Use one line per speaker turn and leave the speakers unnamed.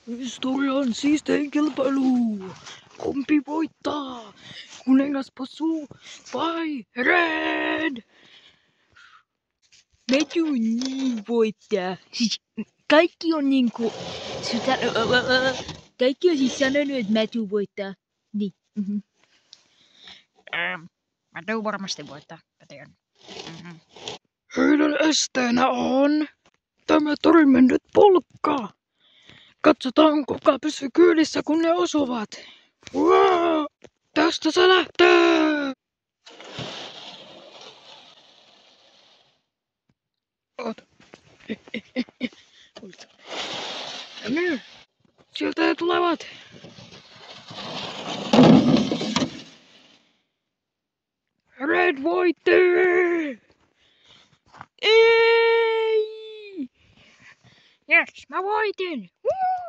Historian siistein kilpailu. Kumpi voittaa? Kuningas Possu vai Red? Matthew niin voittaa. Siis kaikki on niinku... Kaikki on siis sanonut, että Matthew voittaa. Niin.
Matthew varmasti voittaa.
Heidän esteenä on tämä torin mennyt polkka. Katsotaan kuka pysyy kyydissä kun ne osuvat. Wow! Tästä se lähtee! Oota. Ja nyt! Sieltä he tulevat! Red voitti! Ei!
Yes, mä voitin! Woo!